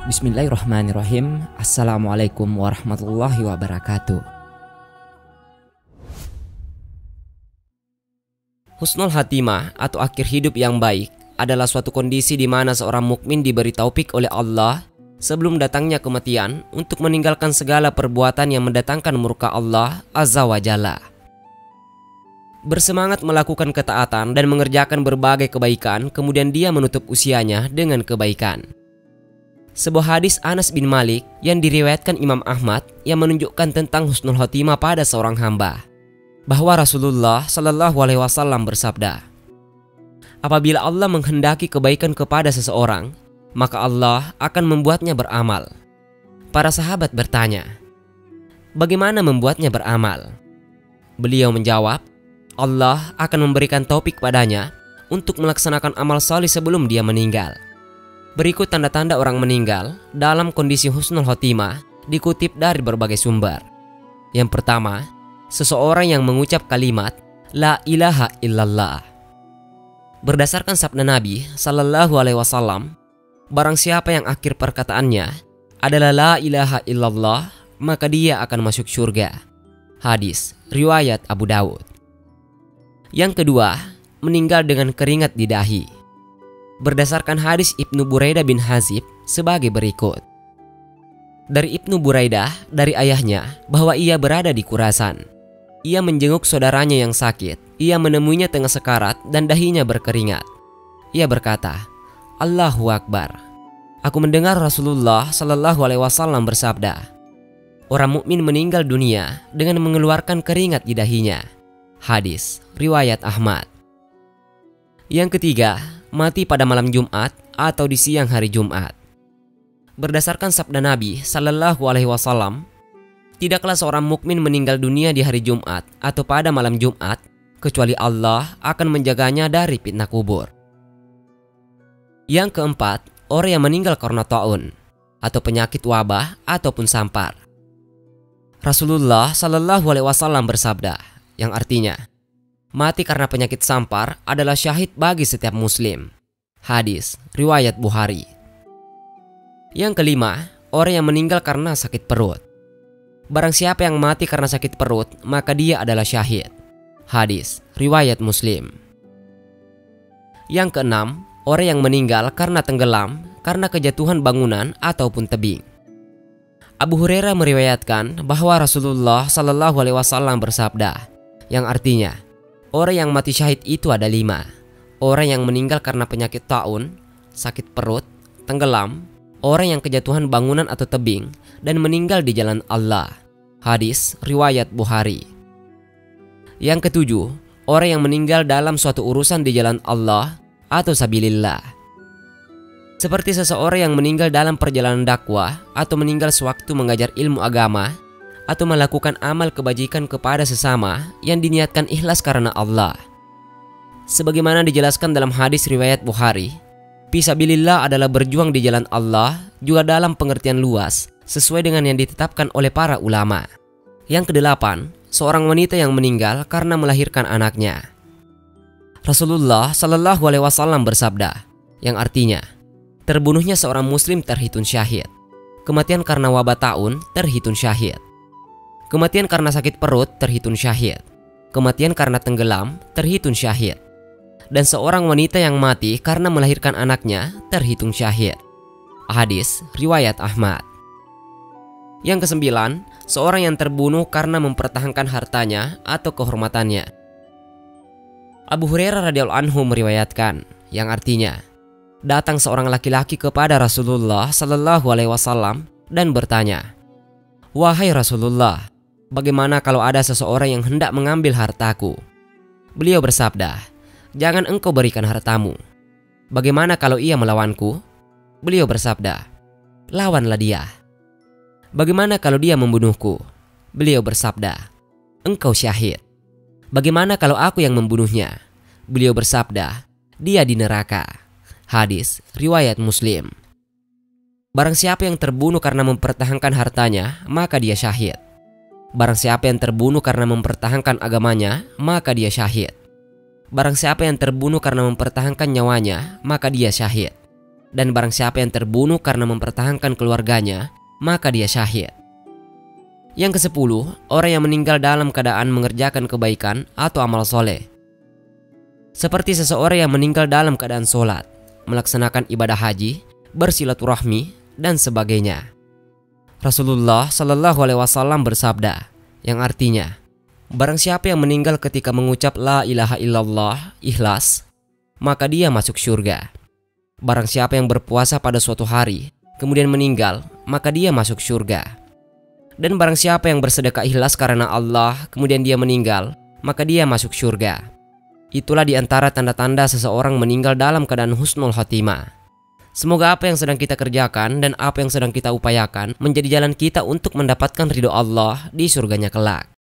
Bismillahirrahmanirrahim. Assalamualaikum warahmatullahi wabarakatuh. Husnul Khatimah atau akhir hidup yang baik adalah suatu kondisi di mana seorang mukmin diberi taufik oleh Allah sebelum datangnya kematian untuk meninggalkan segala perbuatan yang mendatangkan murka Allah Azza wa Jalla. Bersemangat melakukan ketaatan dan mengerjakan berbagai kebaikan, kemudian dia menutup usianya dengan kebaikan. Sebuah hadis Anas bin Malik yang diriwayatkan Imam Ahmad yang menunjukkan tentang husnul khotimah pada seorang hamba, bahwa Rasulullah Shallallahu Alaihi Wasallam bersabda, apabila Allah menghendaki kebaikan kepada seseorang, maka Allah akan membuatnya beramal. Para sahabat bertanya, bagaimana membuatnya beramal? Beliau menjawab, Allah akan memberikan taufik padanya untuk melaksanakan amal salih sebelum dia meninggal. Berikut tanda-tanda orang meninggal dalam kondisi husnul khotimah dikutip dari berbagai sumber. Yang pertama, seseorang yang mengucap kalimat La ilaha illallah. Berdasarkan sabda Nabi Sallallahu Alaihi Wasallam, barang siapa yang akhir perkataannya adalah La ilaha illallah, maka dia akan masuk surga. Hadis riwayat Abu Dawud. Yang kedua, meninggal dengan keringat di dahi. Berdasarkan hadis Ibnu Buraidah bin Hazib sebagai berikut. Dari Ibnu Buraidah dari ayahnya bahwa ia berada di Khurasan. Ia menjenguk saudaranya yang sakit. Ia menemuinya tengah sekarat dan dahinya berkeringat. Ia berkata, Allahu Akbar. Aku mendengar Rasulullah Shallallahu Alaihi Wasallam bersabda, orang mukmin meninggal dunia dengan mengeluarkan keringat di dahinya. Hadis riwayat Ahmad. Yang ketiga, mati pada malam Jumat atau di siang hari Jumat. Berdasarkan sabda Nabi Sallallahu Alaihi Wasallam, tidaklah seorang mukmin meninggal dunia di hari Jumat atau pada malam Jumat kecuali Allah akan menjaganya dari fitnah kubur. Yang keempat, orang yang meninggal karena taun atau penyakit wabah ataupun sampar. Rasulullah Sallallahu Alaihi Wasallam bersabda, yang artinya, mati karena penyakit sampar adalah syahid bagi setiap muslim. Hadis riwayat Bukhari. Yang kelima, orang yang meninggal karena sakit perut. Barang siapa yang mati karena sakit perut, maka dia adalah syahid. Hadis riwayat Muslim. Yang keenam, orang yang meninggal karena tenggelam, karena kejatuhan bangunan ataupun tebing. Abu Hurairah meriwayatkan bahwa Rasulullah Shallallahu Alaihi Wasallam bersabda, yang artinya, orang yang mati syahid itu ada 5. Orang yang meninggal karena penyakit taun, sakit perut, tenggelam, orang yang kejatuhan bangunan atau tebing, dan meninggal di jalan Allah. Hadis riwayat Bukhari. Yang ketujuh, orang yang meninggal dalam suatu urusan di jalan Allah atau sabilillah. Seperti seseorang yang meninggal dalam perjalanan dakwah atau meninggal sewaktu mengajar ilmu agama atau melakukan amal kebajikan kepada sesama yang diniatkan ikhlas karena Allah. Sebagaimana dijelaskan dalam hadis riwayat Bukhari, fisabilillah adalah berjuang di jalan Allah juga dalam pengertian luas sesuai dengan yang ditetapkan oleh para ulama. Yang kedelapan, seorang wanita yang meninggal karena melahirkan anaknya. Rasulullah Shallallahu Alaihi Wasallam bersabda, yang artinya, terbunuhnya seorang muslim terhitung syahid. Kematian karena wabah taun terhitung syahid. Kematian karena sakit perut terhitung syahid. Kematian karena tenggelam terhitung syahid. Dan seorang wanita yang mati karena melahirkan anaknya terhitung syahid. Hadis riwayat Ahmad. Yang kesembilan, seorang yang terbunuh karena mempertahankan hartanya atau kehormatannya. Abu Hurairah radhiyallahu anhu meriwayatkan, yang artinya, datang seorang laki-laki kepada Rasulullah Sallallahu Alaihi Wasallam dan bertanya, wahai Rasulullah, bagaimana kalau ada seseorang yang hendak mengambil hartaku? Beliau bersabda, jangan engkau berikan hartamu. Bagaimana kalau ia melawanku? Beliau bersabda, lawanlah dia. Bagaimana kalau dia membunuhku? Beliau bersabda, engkau syahid. Bagaimana kalau aku yang membunuhnya? Beliau bersabda, dia di neraka. Hadis riwayat Muslim. Barang siapa yang terbunuh karena mempertahankan hartanya, maka dia syahid. Barang siapa yang terbunuh karena mempertahankan agamanya, maka dia syahid. Barang siapa yang terbunuh karena mempertahankan nyawanya, maka dia syahid. Dan barang siapa yang terbunuh karena mempertahankan keluarganya, maka dia syahid. Yang ke-10, orang yang meninggal dalam keadaan mengerjakan kebaikan atau amal soleh. Seperti seseorang yang meninggal dalam keadaan sholat, melaksanakan ibadah haji, bersilaturahmi, dan sebagainya. Rasulullah Shallallahu Alaihi Wasallam bersabda, yang artinya, barang siapa yang meninggal ketika mengucap la ilaha illallah ikhlas, maka dia masuk surga. Barang siapa yang berpuasa pada suatu hari, kemudian meninggal, maka dia masuk surga. Dan barang siapa yang bersedekah ikhlas karena Allah, kemudian dia meninggal, maka dia masuk surga. Itulah di antara tanda-tanda seseorang meninggal dalam keadaan husnul khotimah. Semoga apa yang sedang kita kerjakan dan apa yang sedang kita upayakan menjadi jalan kita untuk mendapatkan ridho Allah di surganya kelak.